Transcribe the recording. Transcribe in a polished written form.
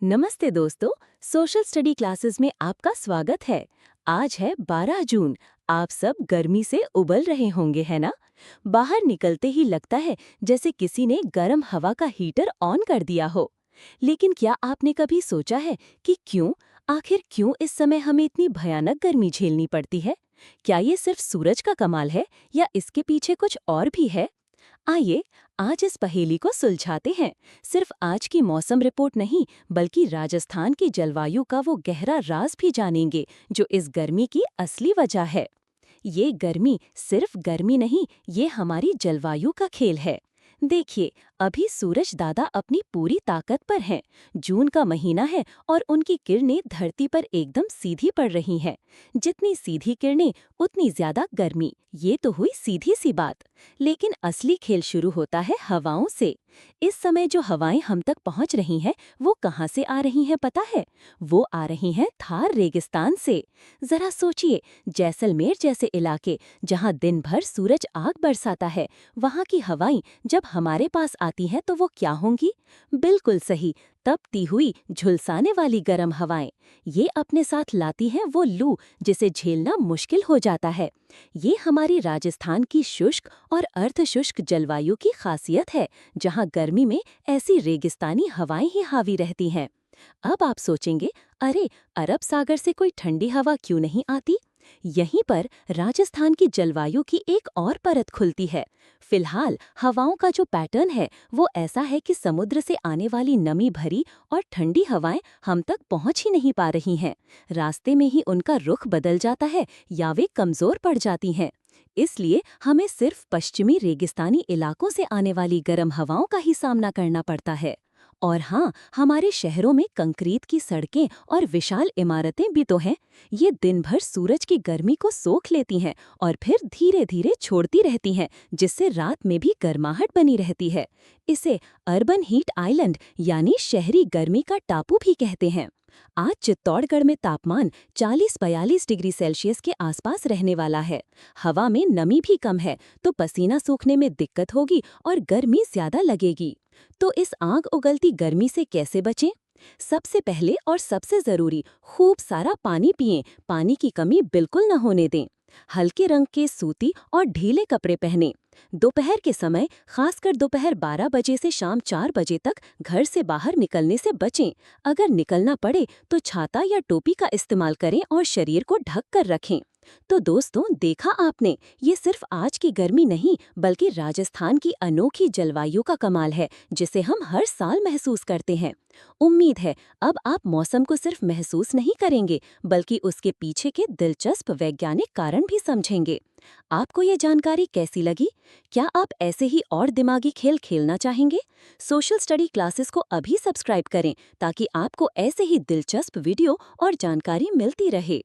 नमस्ते दोस्तों। Social study classes में आपका स्वागत है। आज है 12 जून। आप सब गर्मी से उबल रहे होंगे, है ना? बाहर निकलते ही लगता है जैसे किसी ने गर्म हवा का हीटर ऑन कर दिया हो। लेकिन क्या आपने कभी सोचा है कि आखिर क्यों इस समय हमें इतनी भयानक गर्मी झेलनी पड़ती है? क्या ये सिर्फ सूरज का कमाल है या इसके पीछे कुछ और भी है? आइए आज इस पहेली को सुलझाते हैं। सिर्फ आज की मौसम रिपोर्ट नहीं, बल्कि राजस्थान की जलवायु का वो गहरा राज भी जानेंगे जो इस गर्मी की असली वजह है। ये गर्मी सिर्फ गर्मी नहीं, ये हमारी जलवायु का खेल है। देखिए, अभी सूरज दादा अपनी पूरी ताकत पर हैं। जून का महीना है और उनकी किरणें धरती पर एकदम सीधी पड़ रही हैं। जितनी सीधी किरणें उतनी ज्यादा गर्मी। ये तो हुई सीधी सी बात। लेकिन असली खेल शुरू होता है हवाओं से। इस समय जो हवाएं हम तक पहुंच रही हैं, वो कहाँ से आ रही हैं पता है? वो आ रही हैं थार रेगिस्तान से। जरा सोचिए, जैसलमेर जैसे इलाके जहां दिन भर सूरज आग बरसाता है, वहां की हवाएं जब हमारे पास आती हैं तो वो क्या होंगी? बिल्कुल सही, तपती हुई झुलसाने वाली गर्म हवाएं। ये अपने साथ लाती हैं वो लू जिसे झेलना मुश्किल हो जाता है। ये हमारी राजस्थान की शुष्क और अर्धशुष्क जलवायु की खासियत है, जहां गर्मी में ऐसी रेगिस्तानी हवाएं ही हावी रहती हैं। अब आप सोचेंगे, अरे, अरब सागर से कोई ठंडी हवा क्यों नहीं आती? यहीं पर राजस्थान की जलवायु की एक और परत खुलती है। फिलहाल हवाओं का जो पैटर्न है वो ऐसा है कि समुद्र से आने वाली नमी भरी और ठंडी हवाएं हम तक पहुंच ही नहीं पा रही हैं। रास्ते में ही उनका रुख बदल जाता है या वे कमजोर पड़ जाती हैं। इसलिए हमें सिर्फ पश्चिमी रेगिस्तानी इलाकों से आने वाली गर्म हवाओं का ही सामना करना पड़ता है। और हाँ, हमारे शहरों में कंक्रीट की सड़कें और विशाल इमारतें भी तो हैं। ये दिन भर सूरज की गर्मी को सोख लेती हैं और फिर धीरे धीरे छोड़ती रहती हैं, जिससे रात में भी गर्माहट बनी रहती है। इसे अर्बन हीट आइलैंड यानी शहरी गर्मी का टापू भी कहते हैं। आज चित्तौड़गढ़ में तापमान 40-42 डिग्री सेल्सियस के आसपास रहने वाला है। हवा में नमी भी कम है, तो पसीना सूखने में दिक्कत होगी और गर्मी ज्यादा लगेगी। तो इस आग उगलती गर्मी से कैसे बचें? सबसे पहले और सबसे जरूरी, खूब सारा पानी पिएं। पानी की कमी बिल्कुल न होने दें। हल्के रंग के सूती और ढीले कपड़े पहनें। दोपहर के समय, खासकर दोपहर 12 बजे से शाम 4 बजे तक घर से बाहर निकलने से बचें। अगर निकलना पड़े तो छाता या टोपी का इस्तेमाल करें और शरीर को ढक कर रखें। तो दोस्तों, देखा आपने, ये सिर्फ आज की गर्मी नहीं, बल्कि राजस्थान की अनोखी जलवायु का कमाल है, जिसे हम हर साल महसूस करते हैं। उम्मीद है अब आप मौसम को सिर्फ महसूस नहीं करेंगे, बल्कि उसके पीछे के दिलचस्प वैज्ञानिक कारण भी समझेंगे। आपको ये जानकारी कैसी लगी? क्या आप ऐसे ही और दिमागी खेल खेलना चाहेंगे? सोशल स्टडी क्लासेस को अभी सब्सक्राइब करें ताकि आपको ऐसे ही दिलचस्प वीडियो और जानकारी मिलती रहे।